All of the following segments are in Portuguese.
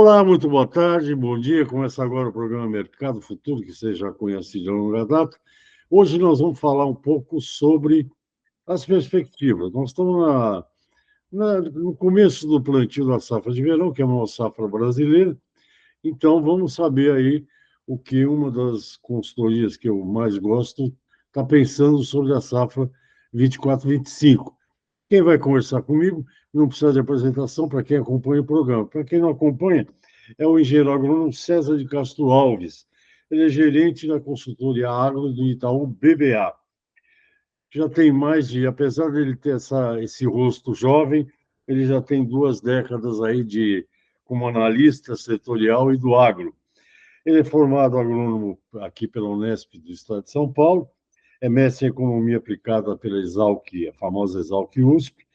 Olá, muito boa tarde, bom dia. Começa agora o programa Mercado Futuro, que você já conhece de longa data. Hoje nós vamos falar um pouco sobre as perspectivas. Nós estamos no começo do plantio da safra de verão, que é uma safra brasileira, então vamos saber aí o que uma das consultorias que eu mais gosto está pensando sobre a safra 24-25. Quem vai conversar comigo não precisa de apresentação para quem acompanha o programa. Para quem não acompanha, é o engenheiro agrônomo César de Castro Alves. Ele é gerente da consultoria agro do Itaú BBA. Já tem apesar de ele ter esse rosto jovem, ele já tem 2 décadas aí como analista setorial e do agro. Ele é formado agrônomo aqui pela Unesp do Estado de São Paulo, é mestre em economia aplicada pela Exalc, a famosa Exalc USP,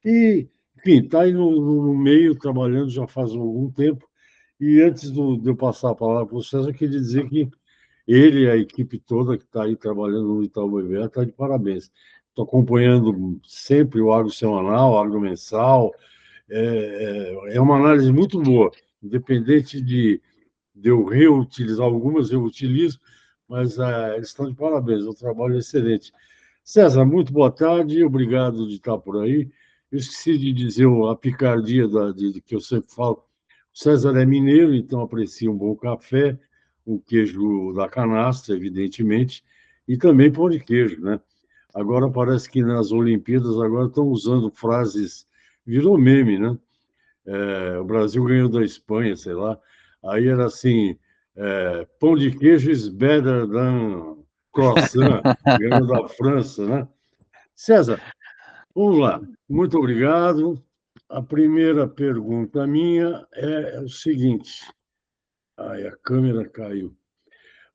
e, enfim, está aí no meio, trabalhando já faz algum tempo. E antes de eu passar a palavra para o César, eu queria dizer que ele e a equipe toda que está aí trabalhando no Itaú BBA está de parabéns. Estou acompanhando sempre o agro semanal, o agro mensal. É uma análise muito boa, independente de eu reutilizar algumas, eu utilizo, mas eles estão de parabéns, o trabalho é excelente. César, muito boa tarde, obrigado de estar por aí. Eu esqueci de dizer a picardia que eu sempre falo. O César é mineiro, então aprecia um bom café, um queijo da canastra, evidentemente, e também pão de queijo, né? Agora parece que nas Olimpíadas agora estão usando frases, virou meme, né? O Brasil ganhou da Espanha, sei lá. Aí era assim, pão de queijo is better than croissant, ganhou da França, né? César, vamos lá. Muito obrigado. A primeira pergunta minha é o seguinte. Ai, a câmera caiu.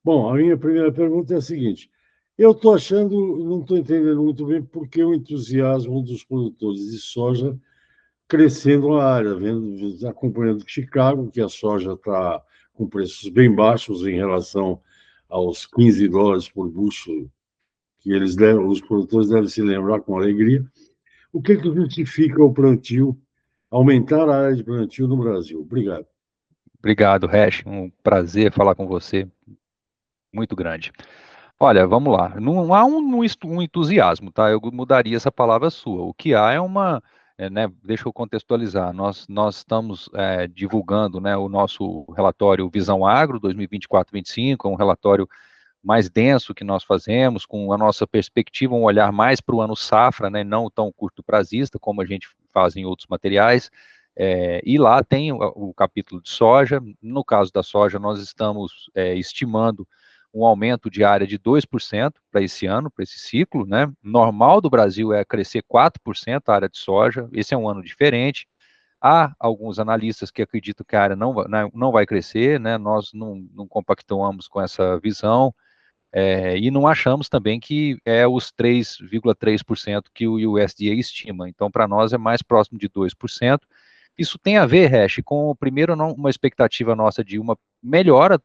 Bom, a minha primeira pergunta é a seguinte. Eu estou achando, não estou entendendo muito bem por que o entusiasmo dos produtores de soja crescendo a área, acompanhando Chicago, que a soja está com preços bem baixos em relação aos US$ 15 por bushel, que os produtores devem se lembrar com alegria. O que justifica o plantio, aumentar a área de plantio no Brasil? Obrigado. Obrigado, Hash. Um prazer falar com você. Muito grande. Olha, vamos lá. Não há um entusiasmo, tá? Eu mudaria essa palavra sua. O que há é né, deixa eu contextualizar. Nós estamos divulgando, né, o nosso relatório Visão Agro 2024-25, é um relatório mais denso que nós fazemos, com a nossa perspectiva, um olhar mais para o ano safra, né, não tão curto prazista, como a gente faz em outros materiais. E lá tem o capítulo de soja. No caso da soja, nós estamos estimando um aumento de área de 2% para esse ano, para esse ciclo, né? Normal do Brasil é crescer 4% a área de soja, esse é um ano diferente. Há alguns analistas que acreditam que a área não vai crescer, né? Nós não compactuamos com essa visão, e não achamos também que é os 3,3% que o USDA estima. Então, para nós é mais próximo de 2%. Isso tem a ver, Hash, com, primeiro, uma expectativa nossa de uma melhora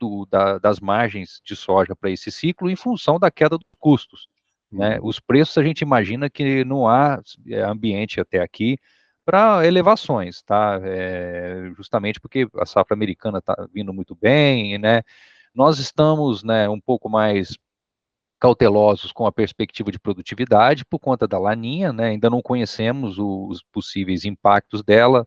das margens de soja para esse ciclo em função da queda dos custos, né? Os preços, a gente imagina que não há ambiente até aqui para elevações, tá? Justamente porque a safra americana está vindo muito bem, né? Nós estamos, né, um pouco mais cautelosos com a perspectiva de produtividade por conta da laninha, né? Ainda não conhecemos os possíveis impactos dela.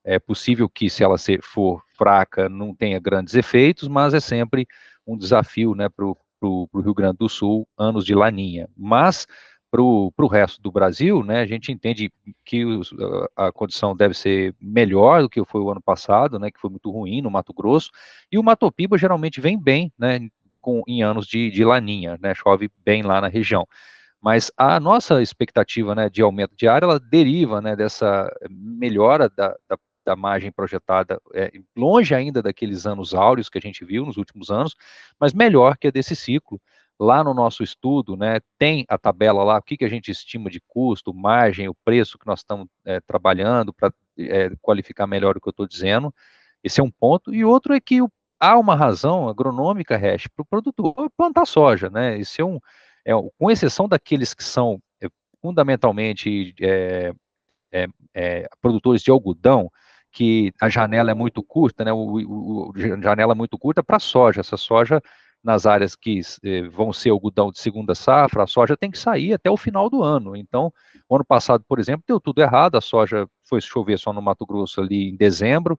É possível que, se ela for fraca, não tenha grandes efeitos, mas é sempre um desafio, né, para o Rio Grande do Sul, anos de laninha. Mas, para o resto do Brasil, né, a gente entende que a condição deve ser melhor do que foi o ano passado, né, que foi muito ruim no Mato Grosso, e o Mato Piba geralmente vem bem, né, em anos de laninha, né, chove bem lá na região. Mas a nossa expectativa, né, de aumento de área, ela deriva, né, dessa melhora da margem projetada, longe ainda daqueles anos áureos que a gente viu nos últimos anos, mas melhor que a desse ciclo. Lá no nosso estudo, né, tem a tabela lá, o que a gente estima de custo, margem, o preço que nós estamos trabalhando para qualificar melhor o que eu estou dizendo. Esse é um ponto. E outro é que há uma razão agronômica, Hash, para o produtor plantar soja, né? Esse com exceção daqueles que são fundamentalmente produtores de algodão, que a janela é muito curta, né? A janela é muito curta para a soja. Essa soja, nas áreas que vão ser algodão de segunda safra, a soja tem que sair até o final do ano. Então, o ano passado, por exemplo, deu tudo errado, a soja foi chover só no Mato Grosso ali em dezembro,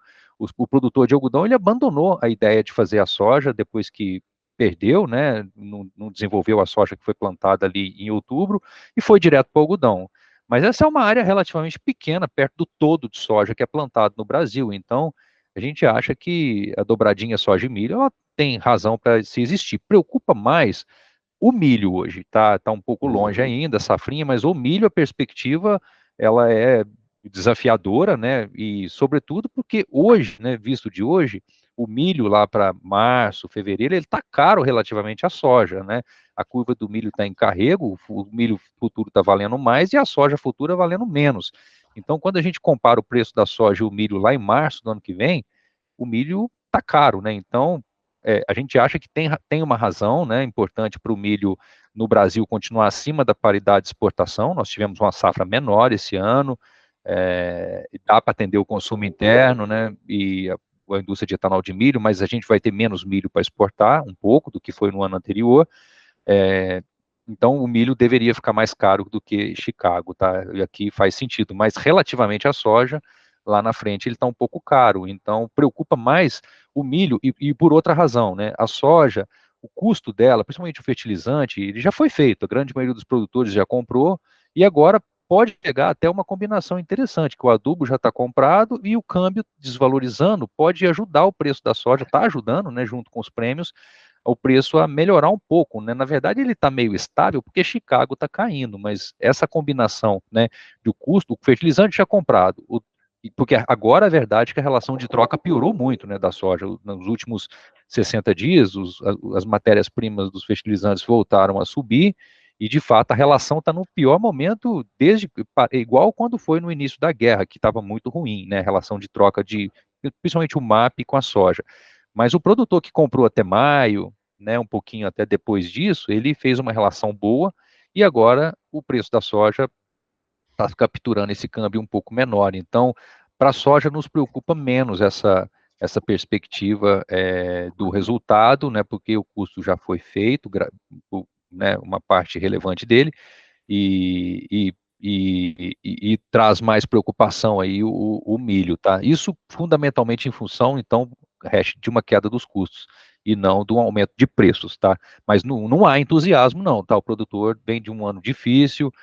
o produtor de algodão, ele abandonou a ideia de fazer a soja depois que perdeu, né, não desenvolveu a soja que foi plantada ali em outubro, e foi direto para o algodão. Mas essa é uma área relativamente pequena, perto do todo de soja que é plantado no Brasil, então a gente acha que a dobradinha soja e milho, ela tem razão para se existir. Preocupa mais o milho hoje, tá um pouco longe ainda, a safrinha, mas o milho, a perspectiva, ela é desafiadora, né? E sobretudo porque hoje, né, visto de hoje, o milho lá para março, fevereiro, ele está caro relativamente à soja, né? A curva do milho está em carrego, o milho futuro está valendo mais e a soja futura valendo menos. Então, quando a gente compara o preço da soja e o milho lá em março do ano que vem, o milho está caro, né? Então, a gente acha que tem uma razão, né, importante para o milho no Brasil continuar acima da paridade de exportação. Nós tivemos uma safra menor esse ano, dá para atender o consumo interno, né, e a indústria de etanol de milho, mas a gente vai ter menos milho para exportar, um pouco do que foi no ano anterior. Então, o milho deveria ficar mais caro do que Chicago, tá? E aqui faz sentido, mas relativamente à soja, lá na frente ele está um pouco caro, então preocupa mais o milho, e por outra razão, né? A soja, o custo dela, principalmente o fertilizante, ele já foi feito, a grande maioria dos produtores já comprou, e agora pode chegar até uma combinação interessante, que o adubo já está comprado e o câmbio desvalorizando pode ajudar o preço da soja, está ajudando, né, junto com os prêmios, o preço a melhorar um pouco, né? Na verdade, ele está meio estável porque Chicago está caindo, mas essa combinação, né, do custo, o fertilizante já comprado, porque agora a verdade é que a relação de troca piorou muito, né, da soja. Nos últimos 60 dias, as matérias-primas dos fertilizantes voltaram a subir, e de fato a relação está no pior momento, igual quando foi no início da guerra, que estava muito ruim, né, a relação de troca principalmente o MAP com a soja. Mas o produtor que comprou até maio, né, um pouquinho até depois disso, ele fez uma relação boa, e agora o preço da soja está capturando esse câmbio um pouco menor. Então, para a soja nos preocupa menos essa perspectiva do resultado, né, porque o custo já foi feito, né, uma parte relevante dele, e traz mais preocupação aí o milho, tá? Isso fundamentalmente em função, então, de uma queda dos custos e não de um aumento de preços, tá? Mas não há entusiasmo, não, tá? O produtor vem de um ano difícil,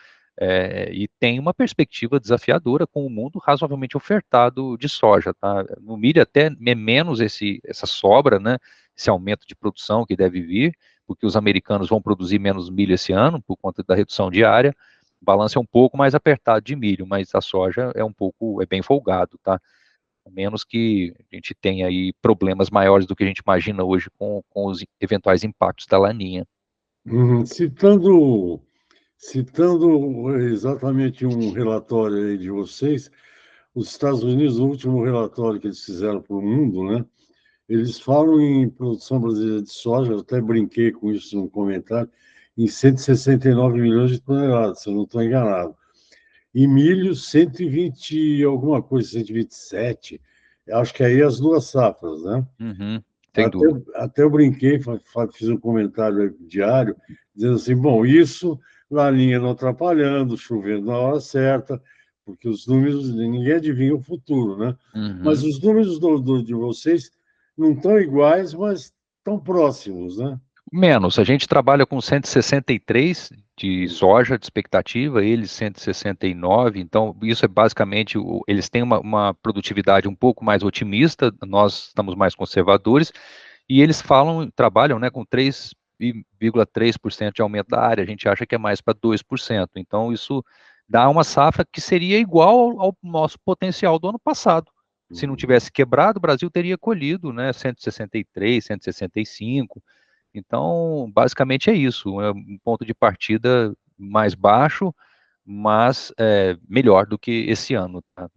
e tem uma perspectiva desafiadora com o mundo razoavelmente ofertado de soja, tá? No milho até é menos essa sobra, né? Esse aumento de produção que deve vir, porque os americanos vão produzir menos milho esse ano por conta da redução de área. O balanço é um pouco mais apertado de milho, mas a soja é bem folgado, tá? A menos que a gente tenha aí problemas maiores do que a gente imagina hoje com os eventuais impactos da laninha. Citando exatamente um relatório aí de vocês, os Estados Unidos, o último relatório que eles fizeram para o mundo, né? Eles falam em produção brasileira de soja, eu até brinquei com isso no comentário, em 169 milhões de toneladas, se eu não estou enganado. E milho, 120 e alguma coisa, 127. Acho que aí as duas safras, né? Uhum, sem Até, dúvida. até eu brinquei, fiz um comentário diário, dizendo assim, bom, isso, laninha não atrapalhando, chovendo na hora certa, porque os números, ninguém adivinha o futuro, né? Mas Uhum. os números de vocês não estão iguais, mas estão próximos, né? Menos, a gente trabalha com 163 de soja de expectativa, eles 169, então isso é basicamente, eles têm uma produtividade um pouco mais otimista, nós estamos mais conservadores, e eles trabalham, né, com 3,3% de aumento da área, a gente acha que é mais para 2%, então isso dá uma safra que seria igual ao nosso potencial do ano passado. Se não tivesse quebrado, o Brasil teria colhido, né, 163, 165. Então, basicamente é isso, é um ponto de partida mais baixo, mas melhor do que esse ano. Tá?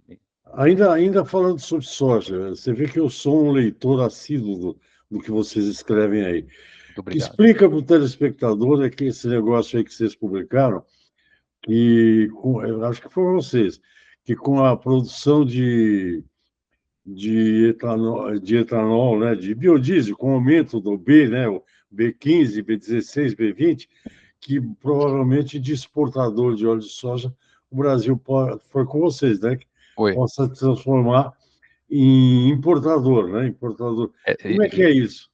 Ainda falando sobre soja, você vê que eu sou um leitor assíduo do que vocês escrevem aí. Muito Que obrigado. explica para o telespectador é que esse negócio aí que vocês publicaram, eu acho que foram vocês, que com a produção de etanol, né, de biodiesel, com aumento do B, né, o B15, B16, B20, que provavelmente de exportador de óleo de soja, o Brasil foi com vocês, né, que Foi. possa transformar em importador, né, importador. É, Como é que é isso?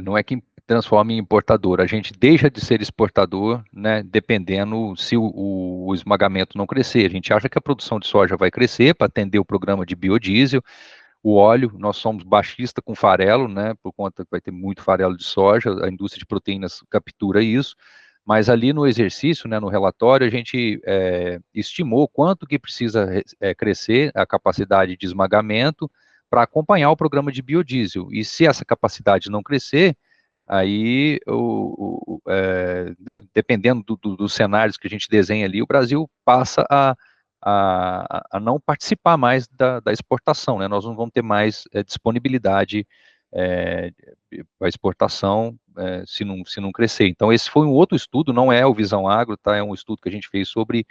não é que transforma em importador, a gente deixa de ser exportador, né, dependendo se o esmagamento não crescer. A gente acha que a produção de soja vai crescer para atender o programa de biodiesel. O óleo, nós somos baixista com farelo, né, por conta que vai ter muito farelo de soja, a indústria de proteínas captura isso, mas ali no exercício, né, no relatório, a gente estimou quanto que precisa crescer a capacidade de esmagamento para acompanhar o programa de biodiesel. E se essa capacidade não crescer, aí, dependendo dos cenários que a gente desenha ali, o Brasil passa a não participar mais da exportação, né? Nós não vamos ter mais disponibilidade para exportação se não crescer. Então, esse foi um outro estudo, não é o Visão Agro, tá? É um estudo que a gente fez sobre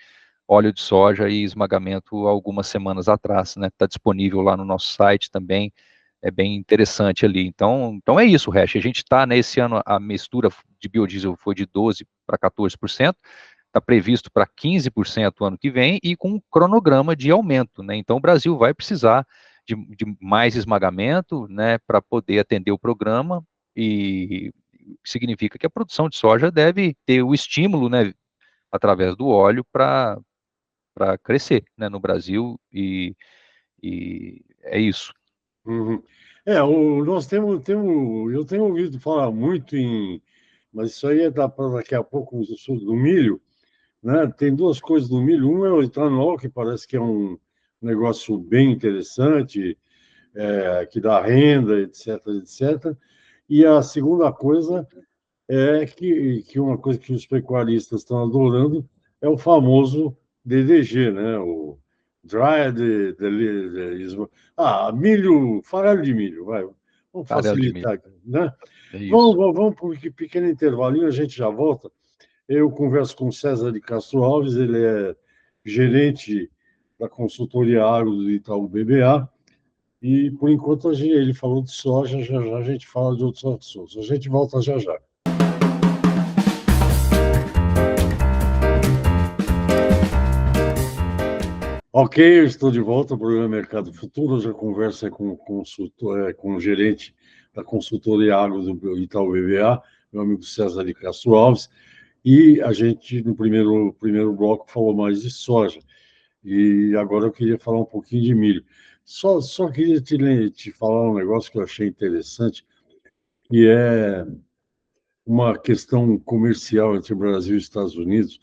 óleo de soja e esmagamento algumas semanas atrás, né? Está disponível lá no nosso site também, é bem interessante ali. Então é isso, Hash. A gente está, nesse ano, a mistura de biodiesel foi de 12% para 14%, está previsto para 15% o ano que vem e com um cronograma de aumento, né? Então o Brasil vai precisar de mais esmagamento, né, para poder atender o programa, e significa que a produção de soja deve ter o estímulo, né, através do óleo para crescer, né, no Brasil, e é isso. Uhum. Nós eu tenho ouvido falar muito mas isso aí é para daqui a pouco do milho, né? Tem duas coisas do milho. Um é o etanol, que parece que é um negócio bem interessante, que dá renda, etc, etc. E a segunda coisa é que uma coisa que os pecuaristas estão adorando é o famoso DDG, né? O milho, farelo de milho, vai. Vamos Farelo de milho, facilitar, né? é isso. Vamos para um pequeno intervalinho, a gente já volta. Eu converso com o César de Castro Alves, ele é gerente da consultoria agro do Itaú BBA, e por enquanto ele falou de soja, já já a gente fala de outros assuntos. A gente volta já já. Ok, eu estou de volta ao programa Mercado Futuro. Hoje a conversa é com o consultor, com o gerente da consultoria agro do Itaú BBA, meu amigo César de Castro Alves, e a gente, no primeiro bloco, falou mais de soja. E agora eu queria falar um pouquinho de milho. Só queria te falar um negócio que eu achei interessante, que é uma questão comercial entre Brasil e Estados Unidos.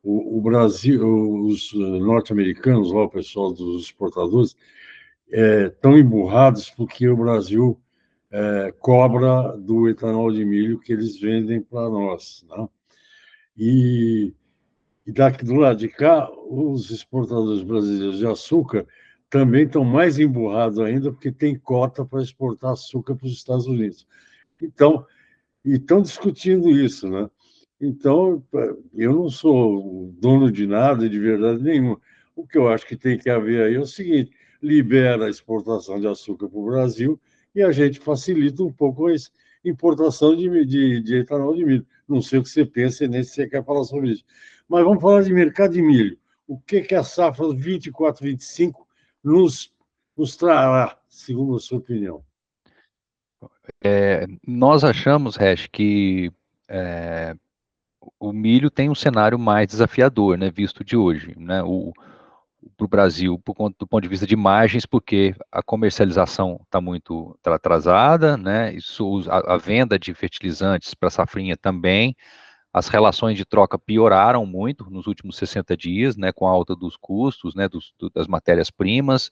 O Brasil, os norte-americanos, lá o pessoal dos exportadores, estão emburrados porque o Brasil cobra do etanol de milho que eles vendem para nós, né? E, do lado de cá, os exportadores brasileiros de açúcar também estão mais emburrados ainda porque tem cota para exportar açúcar para os Estados Unidos. Então, e estão discutindo isso, né? Então, eu não sou dono de nada, de verdade nenhuma. O que eu acho que tem que haver aí é o seguinte: libera a exportação de açúcar para o Brasil e a gente facilita um pouco a importação de etanol de milho. Não sei o que você pensa, nem se você quer falar sobre isso. Mas vamos falar de mercado de milho. O que a safra 24, 25 nos trará, segundo a sua opinião? Nós achamos, Hash, que é, o milho tem um cenário mais desafiador, né, visto de hoje, né, para o Brasil, do ponto de vista de margens, porque a comercialização está muito atrasada, né, a venda de fertilizantes para a safrinha também, as relações de troca pioraram muito nos últimos 60 dias, né, com a alta dos custos, né, das matérias-primas,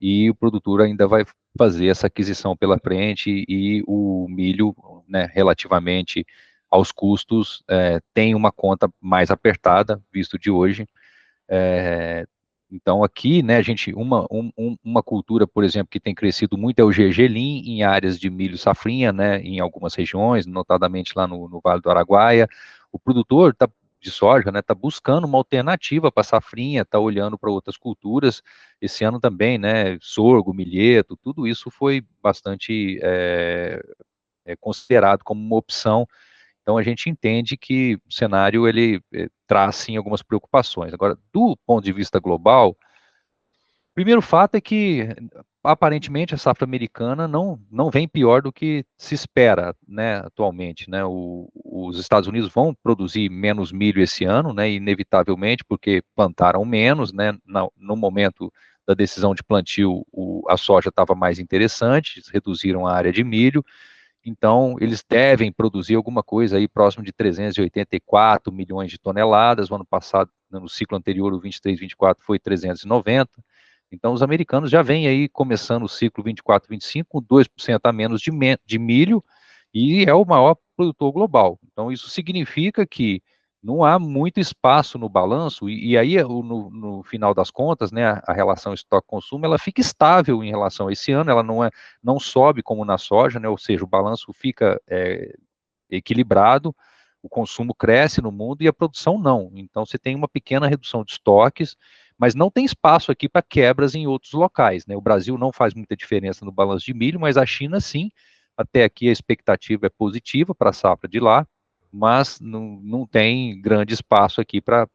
e o produtor ainda vai fazer essa aquisição pela frente, e o milho, né, relativamente aos custos, tem uma conta mais apertada, visto de hoje. Então aqui, né, a gente, uma cultura, por exemplo, que tem crescido muito é o gergelim em áreas de milho safrinha, né, em algumas regiões, notadamente lá no Vale do Araguaia. O produtor está de soja, né, está buscando uma alternativa para a safrinha, está olhando para outras culturas. Esse ano também, né, sorgo, milheto, tudo isso foi bastante considerado como uma opção. Então a gente entende que o cenário ele traz sim algumas preocupações. Agora, do ponto de vista global, o primeiro fato é que aparentemente a safra americana não vem pior do que se espera, né, atualmente, né? Os Estados Unidos vão produzir menos milho esse ano, né, inevitavelmente, porque plantaram menos, né? No momento da decisão de plantio, a soja estava mais interessante, eles reduziram a área de milho. Então, eles devem produzir alguma coisa aí próximo de 384 milhões de toneladas. O ano passado, no ciclo anterior, o 23, 24, foi 390. Então, os americanos já vêm aí começando o ciclo 24, 25 com 2% a menos de milho e é o maior produtor global. Então, isso significa que não há muito espaço no balanço, e aí, no final das contas, né, a relação estoque-consumo, ela fica estável em relação a esse ano, ela não sobe como na soja, né, ou seja, o balanço fica equilibrado, o consumo cresce no mundo e a produção não. Então, você tem uma pequena redução de estoques, mas não tem espaço aqui para quebras em outros locais, né? O Brasil não faz muita diferença no balanço de milho, mas a China sim. Até aqui a expectativa é positiva para a safra de lá, mas não tem grande espaço aqui para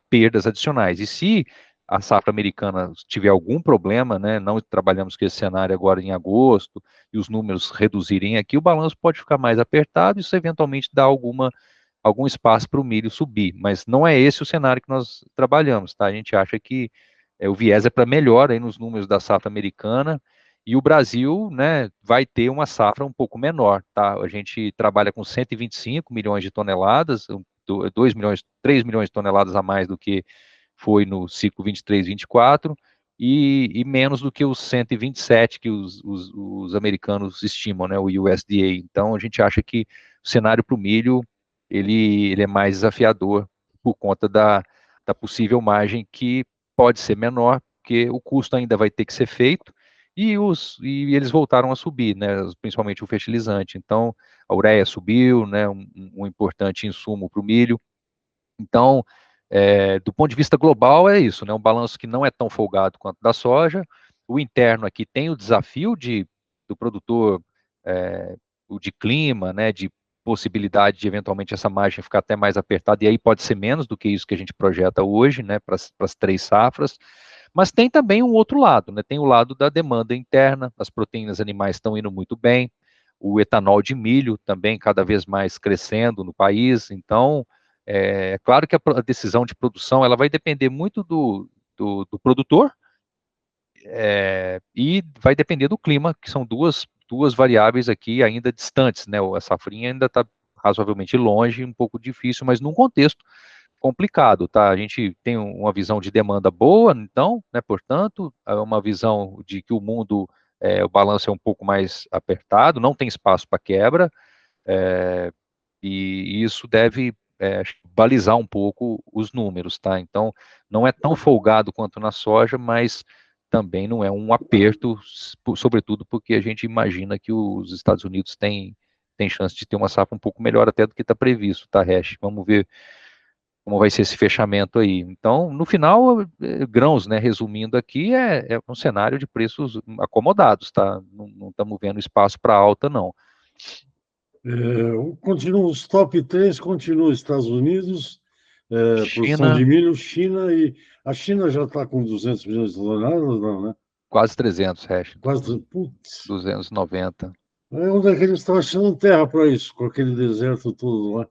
perdas adicionais. E se a safra americana tiver algum problema, né, não trabalhamos com esse cenário agora em agosto, e os números reduzirem aqui, o balanço pode ficar mais apertado, e isso eventualmente dá algum espaço para o milho subir, mas não é esse o cenário que nós trabalhamos, tá? A gente acha que o viés é para melhor aí nos números da safra americana, e o Brasil, né, vai ter uma safra um pouco menor, tá? A gente trabalha com 125 milhões de toneladas, 2 milhões, 3 milhões de toneladas a mais do que foi no ciclo 23, 24, e menos do que os 127 que os americanos estimam, né, o USDA. Então, a gente acha que o cenário para o milho, ele é mais desafiador por conta da possível margem que pode ser menor, porque o custo ainda vai ter que ser feito, e eles voltaram a subir, né, principalmente o fertilizante. Então, a ureia subiu, né, um importante insumo para o milho. Então, do ponto de vista global, é isso, né? Um balanço que não é tão folgado quanto da soja. O interno aqui tem o desafio do produtor, o de clima, né? De possibilidade de eventualmente essa margem ficar até mais apertada, e aí pode ser menos do que isso que a gente projeta hoje, né? Para as 3 safras. Mas tem também um outro lado, né? Tem o lado da demanda interna, as proteínas animais estão indo muito bem, o etanol de milho também cada vez mais crescendo no país, então claro que a decisão de produção ela vai depender muito do produtor e vai depender do clima, que são duas variáveis aqui ainda distantes, né? A safrinha ainda está razoavelmente longe, um pouco difícil, mas num contexto complicado, tá? A gente tem uma visão de demanda boa, então, né? Portanto, é uma visão de que o mundo, o balanço é um pouco mais apertado, não tem espaço para quebra, e isso deve balizar um pouco os números, tá? Então, não é tão folgado quanto na soja, mas também não é um aperto, sobretudo porque a gente imagina que os Estados Unidos têm chance de ter uma safra um pouco melhor até do que está previsto, tá, Hash? Vamos ver como vai ser esse fechamento aí. Então, no final, grãos, né, resumindo aqui, é um cenário de preços acomodados, tá? Não estamos vendo espaço para alta, não. Continua, os top 3 continuam Estados Unidos, produção China, de milho, China, e a China já está com 200 milhões de toneladas, não, né? quase 300, Hash, Quase, putz, 290. onde é que eles estão achando terra para isso, com aquele deserto todo lá?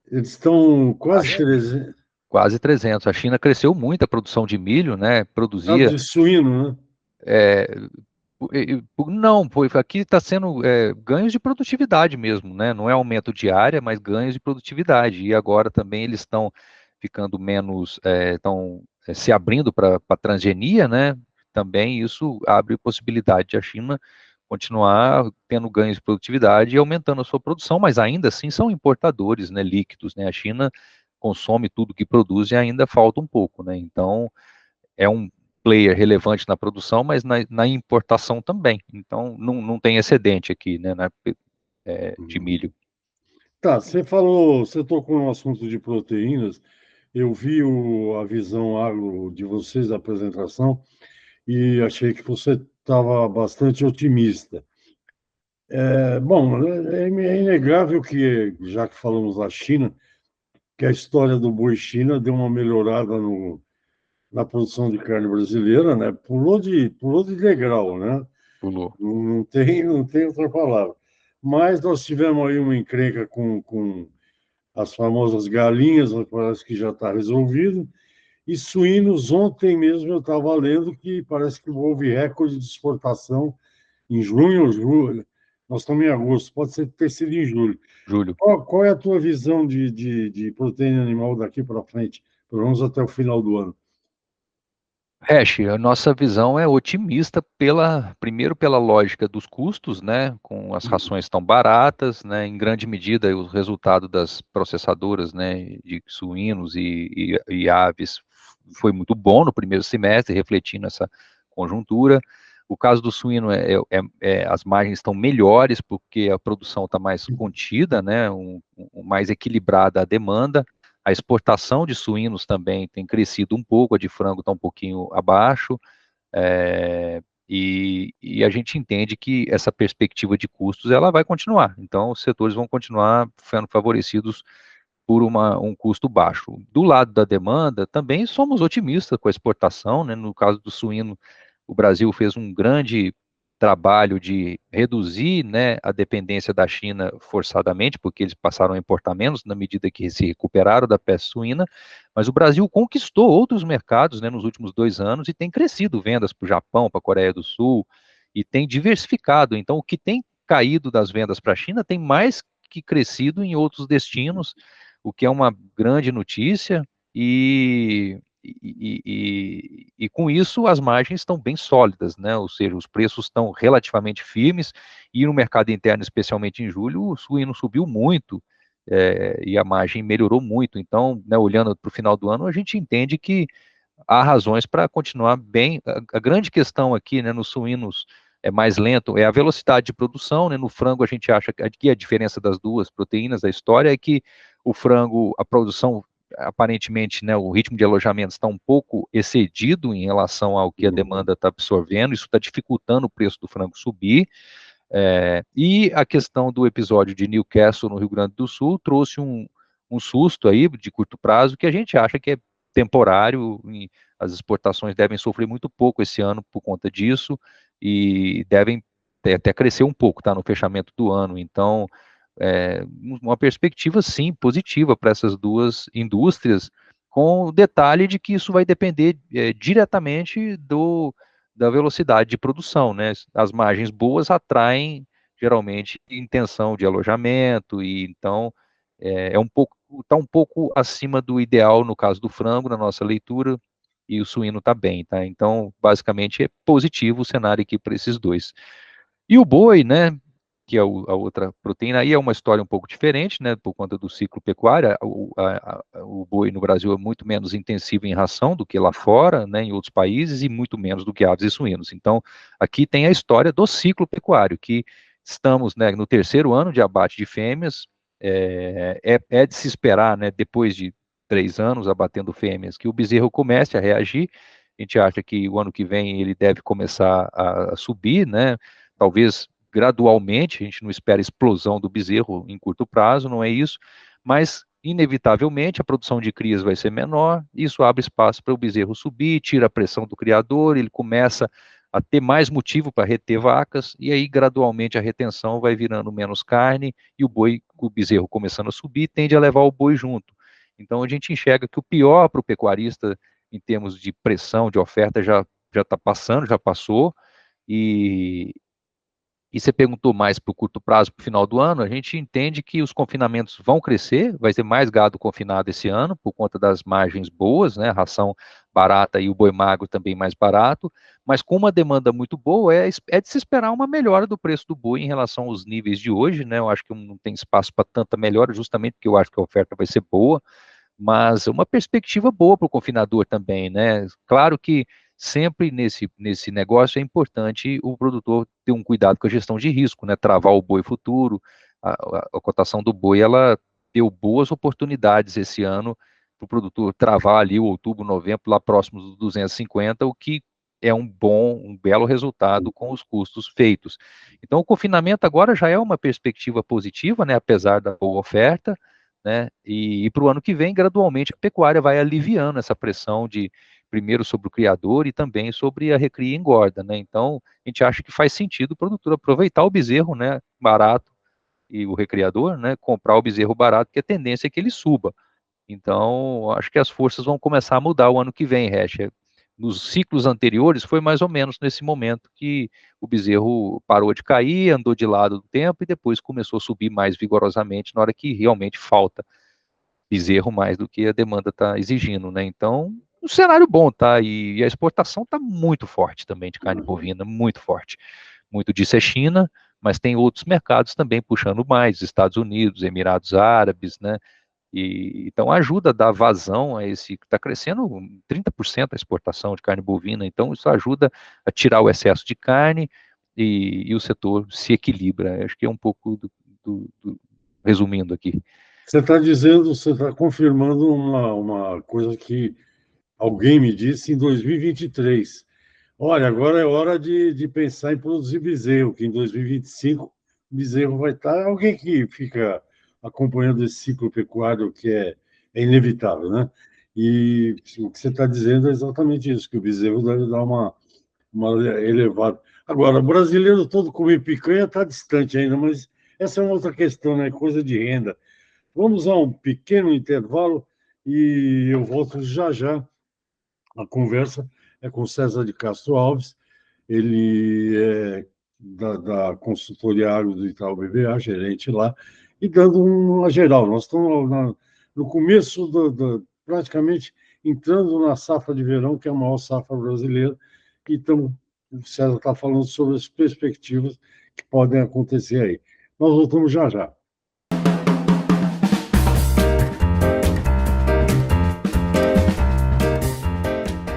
Eles estão quase 300, Quase 300. A China cresceu muito a produção de milho, né? gado Produzia. de suíno, né? é, não, aqui está sendo ganhos de produtividade mesmo, né? Não é aumento de área, mas ganhos de produtividade. E agora também eles estão ficando menos, estão se abrindo para transgenia, né? Também isso abre possibilidade de a China continuar tendo ganhos de produtividade e aumentando a sua produção, mas ainda assim são importadores, né, líquidos, né? A China consome tudo que produz e ainda falta um pouco, né? Então, é um player relevante na produção, mas na importação também. Então, não tem excedente aqui, né, de milho. Tá, você falou, você tocou no assunto de proteínas. Eu vi a visão agro de vocês, da apresentação, e achei que você estava bastante otimista. Bom, é inegável que, já que falamos da China, que a história do boi China deu uma melhorada na produção de carne brasileira, né? Pulou de degrau, né? Pulou. Não tem outra palavra. Mas nós tivemos aí uma encrenca com as famosas galinhas, mas parece que já está resolvido. E suínos, ontem mesmo eu estava lendo que parece que houve recorde de exportação em junho ou julho. Nós estamos em agosto, pode ser ter sido em julho. Júlio. Qual é a tua visão de proteína animal daqui para frente, pelo menos até o final do ano? Hash, a nossa visão é otimista primeiro pela lógica dos custos, né, com as rações tão baratas, né, em grande medida o resultado das processadoras, né, de suínos e aves foi muito bom no primeiro semestre, refletindo essa conjuntura. O caso do suíno as margens estão melhores porque a produção está mais contida, né, mais equilibrada a demanda. A exportação de suínos também tem crescido um pouco, a de frango está um pouquinho abaixo, e a gente entende que essa perspectiva de custos ela vai continuar. Então, os setores vão continuar sendo favorecidos por um custo baixo. Do lado da demanda, também somos otimistas com a exportação, né? No caso do suíno, o Brasil fez um grande trabalho de reduzir, né, a dependência da China forçadamente, porque eles passaram a importar menos na medida que se recuperaram da peste suína, mas o Brasil conquistou outros mercados, né, nos últimos 2 anos e tem crescido vendas para o Japão, para a Coreia do Sul, e tem diversificado. Então, o que tem caído das vendas para a China tem mais que crescido em outros destinos, o que é uma grande notícia, e com isso as margens estão bem sólidas, né? Ou seja, os preços estão relativamente firmes, e no mercado interno, especialmente em julho, o suíno subiu muito, e a margem melhorou muito. Então, né, olhando para o final do ano, a gente entende que há razões para continuar bem. A grande questão aqui, né, nos suínos é mais lento, é a velocidade de produção, né? No frango a gente acha que aqui a diferença das duas proteínas da história é que o frango, a produção aparentemente, né, o ritmo de alojamento está um pouco excedido em relação ao que a demanda está absorvendo, isso está dificultando o preço do frango subir, e a questão do episódio de Newcastle, no Rio Grande do Sul, trouxe um susto aí de curto prazo que a gente acha que é temporário, e as exportações devem sofrer muito pouco esse ano por conta disso, e devem até crescer um pouco, tá, no fechamento do ano. Então, uma perspectiva, sim, positiva para essas duas indústrias, com o detalhe de que isso vai depender diretamente da velocidade de produção, né? As margens boas atraem geralmente intenção de alojamento, e então está um pouco acima do ideal no caso do frango, na nossa leitura, e o suíno está bem, tá? Então, basicamente, é positivo o cenário aqui para esses dois. E o boi, né, que é a outra proteína, aí é uma história um pouco diferente, né, por conta do ciclo pecuário. O boi no Brasil é muito menos intensivo em ração do que lá fora, né, em outros países, e muito menos do que aves e suínos. Então, aqui tem a história do ciclo pecuário, que estamos, né, no terceiro ano de abate de fêmeas. É de se esperar, né, depois de 3 anos abatendo fêmeas, que o bezerro comece a reagir. A gente acha que o ano que vem ele deve começar a subir, né, talvez gradualmente, a gente não espera explosão do bezerro em curto prazo, não é isso, mas inevitavelmente a produção de crias vai ser menor, isso abre espaço para o bezerro subir, tira a pressão do criador, ele começa a ter mais motivo para reter vacas, e aí gradualmente a retenção vai virando menos carne, e o bezerro começando a subir, tende a levar o boi junto. Então a gente enxerga que o pior para o pecuarista em termos de pressão, de oferta, já está passando, já passou, e, e você perguntou mais para o curto prazo, para o final do ano, a gente entende que os confinamentos vão crescer, vai ter mais gado confinado esse ano, por conta das margens boas, né, a ração barata e o boi magro também mais barato, mas com uma demanda muito boa, é de se esperar uma melhora do preço do boi em relação aos níveis de hoje, né, eu acho que não tem espaço para tanta melhora, justamente porque eu acho que a oferta vai ser boa, mas uma perspectiva boa para o confinador também, né? Claro que sempre nesse negócio é importante o produtor ter um cuidado com a gestão de risco, né? Travar o boi futuro, a cotação do boi, ela deu boas oportunidades esse ano para o produtor travar ali o outubro, novembro, lá próximo dos 250, o que é um belo resultado com os custos feitos. Então, o confinamento agora já é uma perspectiva positiva, né, apesar da boa oferta, né, e para o ano que vem, gradualmente, a pecuária vai aliviando essa pressão primeiro sobre o criador e também sobre a recria e engorda, né, então a gente acha que faz sentido o produtor aproveitar o bezerro, né, barato, e o recriador, né, comprar o bezerro barato, que a tendência é que ele suba. Então, acho que as forças vão começar a mudar o ano que vem, Recha. Nos ciclos anteriores, foi mais ou menos nesse momento que o bezerro parou de cair, andou de lado do tempo e depois começou a subir mais vigorosamente na hora que realmente falta bezerro mais do que a demanda está exigindo, né? Então, um cenário bom, tá? E a exportação está muito forte também de carne bovina, muito forte. Muito disso é China, mas tem outros mercados também puxando mais, Estados Unidos, Emirados Árabes, né? Então ajuda a dar vazão a esse, que está crescendo 30% a exportação de carne bovina, então isso ajuda a tirar o excesso de carne e o setor se equilibra. Acho que é um pouco resumindo aqui. Você está dizendo, você está confirmando uma coisa que alguém me disse em 2023. Olha, agora é hora de pensar em produzir bezerro, que em 2025 bezerro vai estar. Alguém que fica acompanhando esse ciclo pecuário que é inevitável, né? E o que você está dizendo é exatamente isso, que o bezerro deve dar uma elevada. Agora, o brasileiro todo comer picanha está distante ainda, mas essa é uma outra questão, né? Coisa de renda. Vamos a um pequeno intervalo e eu volto já já. A conversa é com César de Castro Alves, ele é da consultoria agro do Itaú BBA, gerente lá, e dando uma geral. Nós estamos no começo, praticamente entrando na safra de verão, que é a maior safra brasileira, e o César está falando sobre as perspectivas que podem acontecer aí. Nós voltamos já já.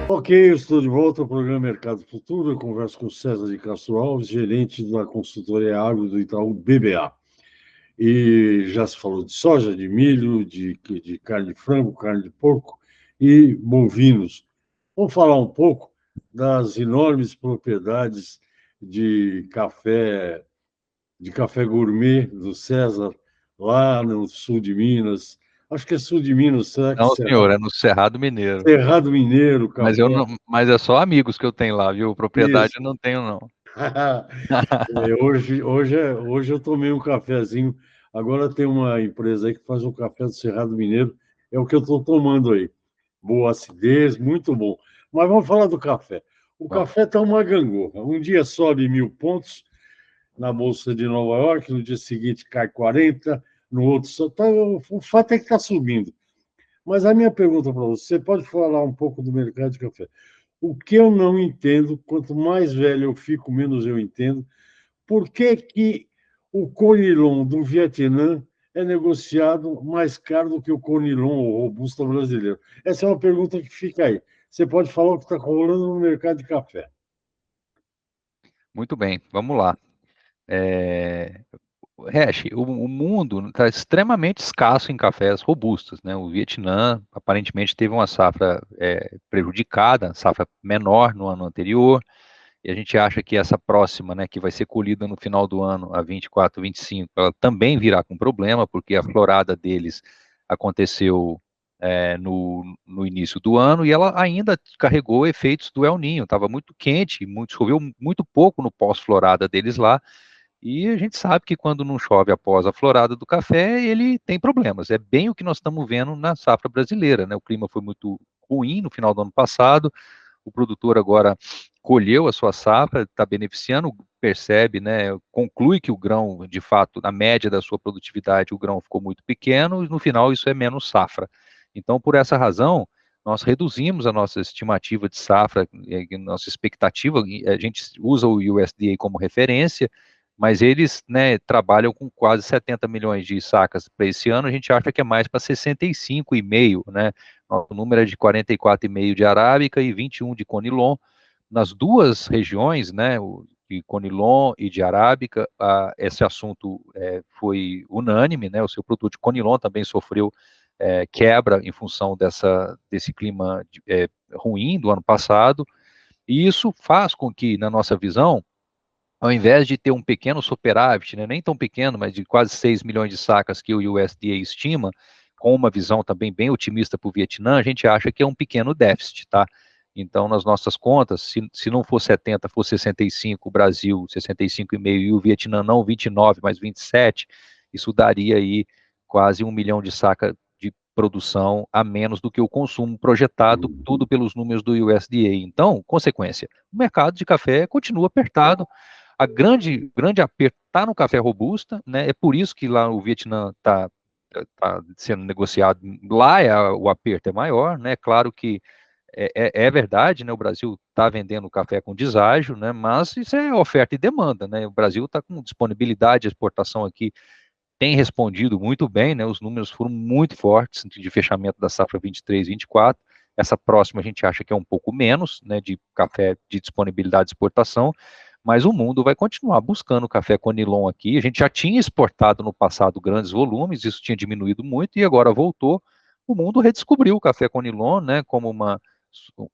Ok, eu estou de volta ao programa Mercado Futuro. Eu converso com César de Castro Alves, gerente da consultoria agro do Itaú BBA. E já se falou de soja, de milho, de carne de frango, carne de porco e bovinos. Vamos falar um pouco das enormes propriedades de café gourmet do César, lá no sul de Minas. Acho que é sul de Minas, será que Não, senhor, é no Cerrado Mineiro. Cerrado Mineiro, Mas café. mas é só amigos que eu tenho lá, viu? Propriedade Isso. eu não tenho, não. Hoje eu tomei um cafezinho. Agora tem uma empresa aí que faz um café do Cerrado Mineiro. É o que eu estou tomando aí. Boa acidez, muito bom. Mas vamos falar do café. O Vamos. café está uma gangorra. Um dia sobe 1.000 pontos na Bolsa de Nova York, no dia seguinte cai 40, no outro só. O fato é que está subindo. Mas a minha pergunta para você, pode falar um pouco do mercado de café? O que eu não entendo, quanto mais velho eu fico, menos eu entendo, por que que o Conilon do Vietnã é negociado mais caro do que o Conilon, o Robusta brasileiro? Essa é uma pergunta que fica aí. Você pode falar o que está rolando no mercado de café. Muito bem, vamos lá. Hash, o mundo está extremamente escasso em cafés robustos, né? O Vietnã aparentemente teve uma safra prejudicada, safra menor no ano anterior, e a gente acha que essa próxima, né, que vai ser colhida no final do ano, a 24, 25, ela também virá com problema, porque a florada deles aconteceu no início do ano e ela ainda carregou efeitos do El Niño, estava muito quente, choveu muito pouco no pós-florada deles lá, e a gente sabe que quando não chove após a florada do café, ele tem problemas. É bem o que nós estamos vendo na safra brasileira, né? O clima foi muito ruim no final do ano passado, o produtor agora colheu a sua safra, está beneficiando, percebe, né, conclui que o grão, de fato, na média da sua produtividade, o grão ficou muito pequeno, e no final isso é menos safra. Então, por essa razão, nós reduzimos a nossa estimativa de safra, nossa expectativa, a gente usa o USDA como referência, mas eles, né, trabalham com quase 70 milhões de sacas para esse ano, a gente acha que é mais para 65,5, né, o número é de 44,5 de arábica e 21 de conilon. Nas duas regiões, né, de Conilon e de Arábica. Esse assunto foi unânime, né? O seu produto de Conilon também sofreu quebra em função desse clima ruim do ano passado, e isso faz com que, na nossa visão, ao invés de ter um pequeno superávit, né, nem tão pequeno, mas de quase 6 milhões de sacas que o USDA estima, com uma visão também bem otimista para o Vietnã, a gente acha que é um pequeno déficit, tá? Então, nas nossas contas, se não for 70, for 65, o Brasil 65,5 e o Vietnã não 29, mas 27, isso daria aí quase 1 milhão de sacas de produção a menos do que o consumo projetado, tudo pelos números do USDA. Então, consequência, o mercado de café continua apertado. A grande aperto está no café robusta, né? É por isso que lá o Vietnã está sendo negociado. Lá o aperto é maior, né? Claro que é verdade, né? O Brasil está vendendo café com deságio, né? Mas isso é oferta e demanda, né? O Brasil está com disponibilidade de exportação aqui, tem respondido muito bem, né? Os números foram muito fortes de fechamento da safra 23, 24. Essa próxima a gente acha que é um pouco menos, né? De café de disponibilidade de exportação, mas o mundo vai continuar buscando café Conilon aqui. A gente já tinha exportado no passado grandes volumes, isso tinha diminuído muito e agora voltou. O mundo redescobriu o café Conilon, né, como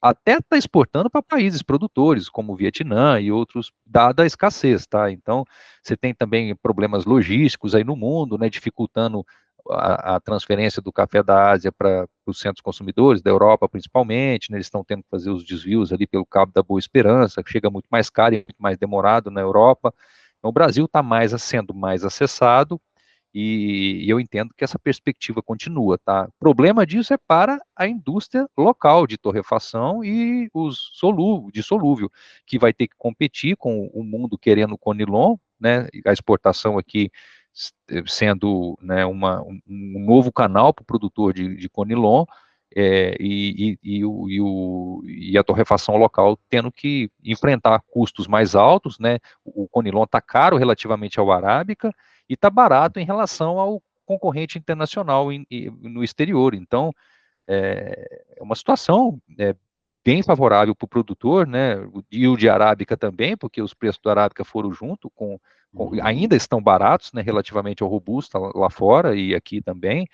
até está exportando para países produtores, como o Vietnã e outros, dada a escassez, tá? Então, você tem também problemas logísticos aí no mundo, né, dificultando a transferência do café da Ásia para os centros consumidores, da Europa principalmente, né, eles estão tendo que fazer os desvios ali pelo Cabo da Boa Esperança, que chega muito mais caro e muito mais demorado na Europa. Então, o Brasil está sendo mais acessado, e eu entendo que essa perspectiva continua, tá? O problema disso é para a indústria local de torrefação e de solúvel, que vai ter que competir com o mundo querendo Conilon, né? A exportação aqui sendo, né, um novo canal para o produtor de Conilon, e a torrefação local tendo que enfrentar custos mais altos, né? O Conilon está caro relativamente ao Arábica, e está barato em relação ao concorrente internacional no exterior. Então, é uma situação bem favorável para o produtor, né? E o de Arábica também, porque os preços do Arábica foram junto ainda estão baratos, né, relativamente ao Robusta lá fora e aqui também.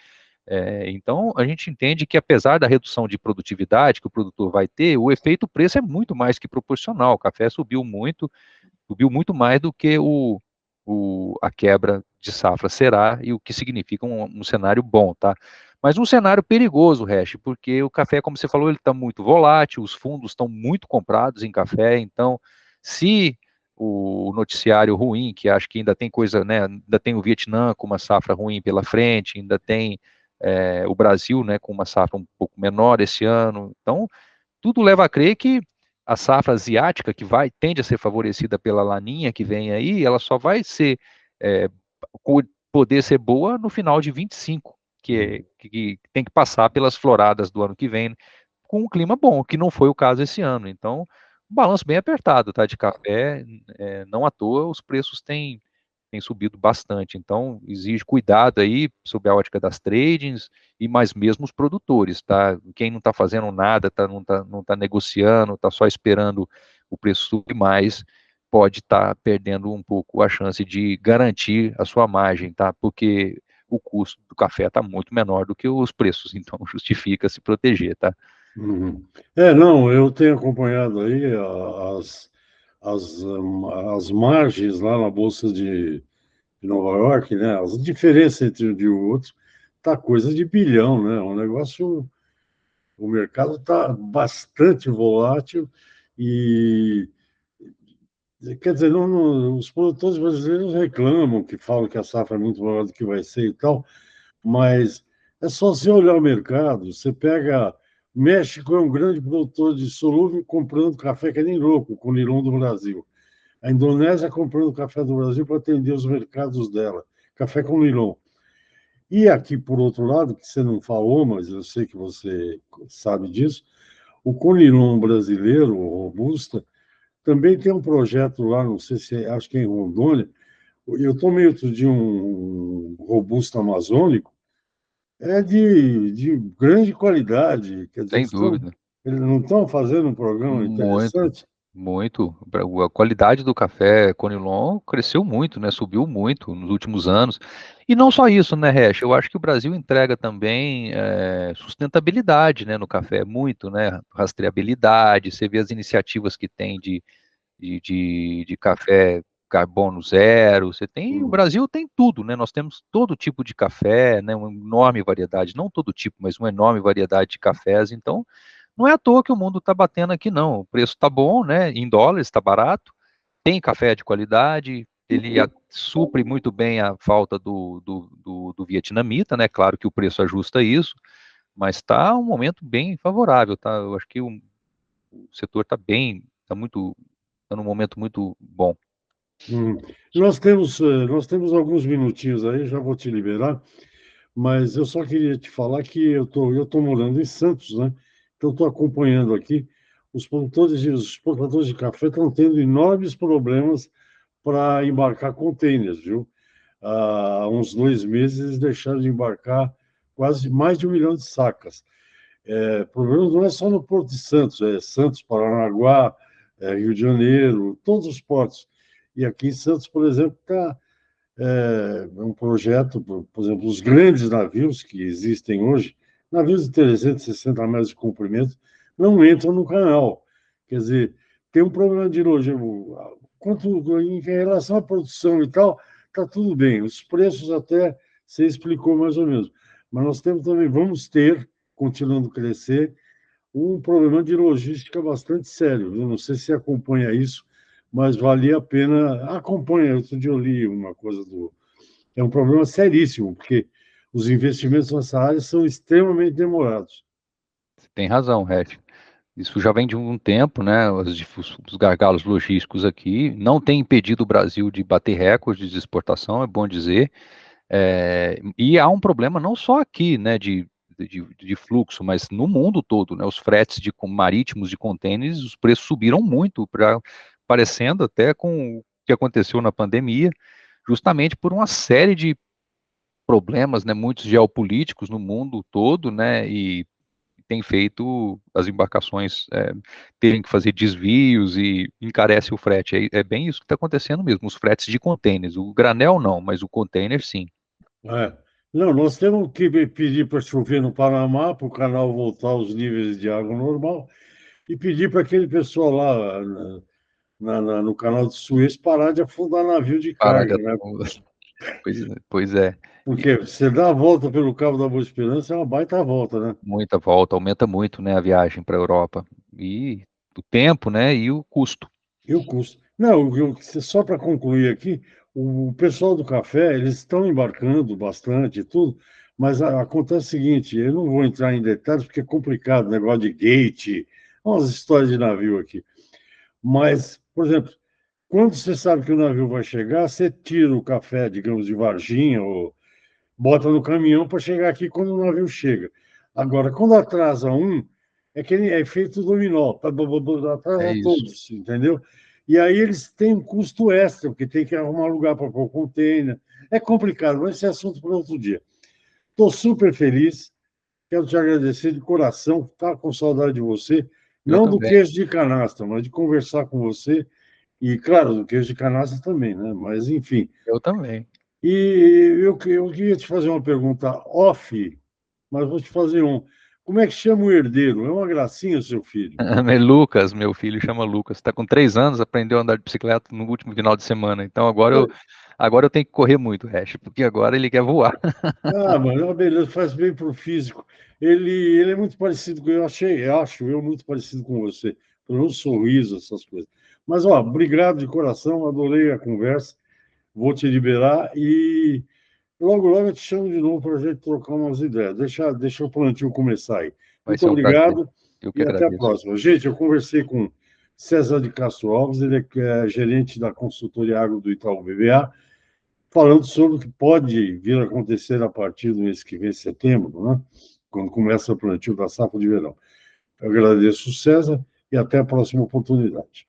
Então, a gente entende que, apesar da redução de produtividade que o produtor vai ter, o efeito preço é muito mais que proporcional. O café subiu muito mais do que a quebra de safra será, e o que significa um cenário bom, tá? Mas um cenário perigoso, Hash, porque o café, como você falou, ele está muito volátil, os fundos estão muito comprados em café, então, se o noticiário ruim, que acho que ainda tem coisa, né, ainda tem o Vietnã com uma safra ruim pela frente, ainda tem o Brasil, né, com uma safra um pouco menor esse ano, então, tudo leva a crer que a safra asiática, que tende a ser favorecida pela laninha que vem aí, ela só vai é, poder ser boa no final de 25, que tem que passar pelas floradas do ano que vem, com um clima bom, que não foi o caso esse ano. Então, um balanço bem apertado, tá, de café, não à toa os preços têm subido bastante. Então, exige cuidado aí sob a ótica das tradings e mais mesmo os produtores, tá? Quem não está fazendo nada, não tá negociando, está só esperando o preço subir mais, pode estar perdendo um pouco a chance de garantir a sua margem, tá? Porque o custo do café está muito menor do que os preços, então justifica se proteger, tá? Uhum. Não, eu tenho acompanhado aí as, as margens lá na Bolsa de Nova York, né? As diferenças entre um e o outro, tá coisa de bilhão, né? Um negócio, o mercado está bastante volátil e, quer dizer, os produtores brasileiros reclamam, que falam que a safra é muito maior do que vai ser e tal, mas é só você olhar o mercado, você pega. México é um grande produtor de solúvel comprando café que é nem louco, com o Nilon do Brasil. A Indonésia comprando café do Brasil para atender os mercados dela, café com Nilon. E aqui, por outro lado, que você não falou, mas eu sei que você sabe disso, o Conilon brasileiro, o Robusta, também tem um projeto lá, não sei se acho que é em Rondônia. Eu tomei outro de um Robusta amazônico, é de grande qualidade. Quer dizer, Sem dúvida. eles não estão fazendo um programa Muito. interessante? Muito. A qualidade do café Conilon cresceu muito, né? Subiu muito nos últimos anos. E não só isso, né, Hash? Eu acho que o Brasil entrega também sustentabilidade, né, no café, muito, né? Rastreabilidade. Você vê as iniciativas que tem de café carbono zero. Você tem, o Hum, Brasil tem tudo, né? Nós temos todo tipo de café, né? Uma enorme variedade, não todo tipo, mas uma enorme variedade de cafés. Então, não é à toa que o mundo está batendo aqui, não. O preço está bom, né? Em dólares está barato, tem café de qualidade, ele supre muito bem a falta do vietnamita, né? Claro que o preço ajusta isso, mas está um momento bem favorável, tá? Eu acho que o setor está bem, está num momento muito bom. hum. Nós temos alguns minutinhos aí, já vou te liberar, mas eu só queria te falar que eu tô morando em Santos, né? Então, estou acompanhando aqui. Os produtores e os exportadores de café estão tendo enormes problemas para embarcar contêineres, viu? Há uns 2 meses eles deixaram de embarcar quase mais de 1 milhão de sacas. O problema não é só no Porto de Santos, é Santos, Paranaguá, Rio de Janeiro, todos os portos. E aqui em Santos, por exemplo, está um projeto, por exemplo, os grandes navios que existem hoje, navios de 360 metros de comprimento, não entram no canal. Quer dizer, tem um problema de logística. Quanto em relação à produção e tal, está tudo bem. Os preços até você explicou mais ou menos. Mas nós temos também, vamos ter, continuando a crescer, um problema de logística bastante sério. Viu? Não sei se você acompanha isso, mas valia a pena. Acompanha. Outro dia eu li uma coisa do. É um problema seríssimo, porque os investimentos nessa área são extremamente demorados. Você tem razão, Ref. Isso já vem de um tempo, né? Os gargalos logísticos aqui não tem impedido o Brasil de bater recordes de exportação, é bom dizer. E há um problema não só aqui, né, de fluxo, mas no mundo todo, né? Os fretes marítimos de contêineres, os preços subiram muito, parecendo até com o que aconteceu na pandemia, justamente por uma série de problemas, né, muitos geopolíticos no mundo todo, né, e tem feito as embarcações terem que fazer desvios e encarece o frete. É bem isso que está acontecendo mesmo, os fretes de contêineres. O granel não, mas o container sim. É. Não, nós temos que pedir para chover no Panamá, para o canal voltar aos níveis de água normal, e pedir para aquele pessoal lá no canal de Suez parar de afundar navio de Parar de carga, né? pois é. E Porque você dá a volta pelo Cabo da Boa Esperança, é uma baita volta, né? muita volta, aumenta muito, né, a viagem para a Europa. E o tempo, né, e o custo. E o custo. Não, só para concluir aqui, o pessoal do café, eles estão embarcando bastante e tudo, mas acontece o seguinte, eu não vou entrar em detalhes porque é complicado, negócio de gate, umas histórias de navio aqui. Mas, por exemplo, quando você sabe que o navio vai chegar, você tira o café, digamos, de Varginha ou bota no caminhão para chegar aqui quando o navio chega. Agora, quando atrasa um, é que ele é feito dominó, É atrasa isso. todos, entendeu? E aí eles têm um custo extra, porque tem que arrumar lugar para pôr container. É complicado, mas esse é assunto para outro dia. Estou super feliz, quero te agradecer de coração, estar com saudade de você, Eu não do também. queijo de canastra, mas de conversar com você, e claro, do queijo de canastra também, né? Mas enfim. Eu também. E eu queria te fazer uma pergunta off, mas vou te fazer um. Como é que chama o herdeiro? É uma gracinha, seu filho. Lucas, meu filho, chama Lucas, está com 3 anos, aprendeu a andar de bicicleta no último final de semana. Então agora eu tenho que correr muito, Hash, porque agora ele quer voar. Ah, mano, é uma beleza, faz bem para o físico. Ele é muito parecido com eu achei, acho eu muito parecido com você, pelo sorriso, essas coisas. Mas, ó, obrigado de coração, adorei a conversa. Vou te liberar e logo, logo eu te chamo de novo para a gente trocar umas ideias. Deixa o plantio começar aí. Vai Muito ser um prazer. obrigado Eu que e até a agradeço. próxima. Gente, eu conversei com César de Castro Alves, ele é gerente da consultoria agro do Itaú BBA, falando sobre o que pode vir a acontecer a partir do mês que vem, setembro, né? Quando começa o plantio da safra de verão. Eu agradeço, César, e até a próxima oportunidade.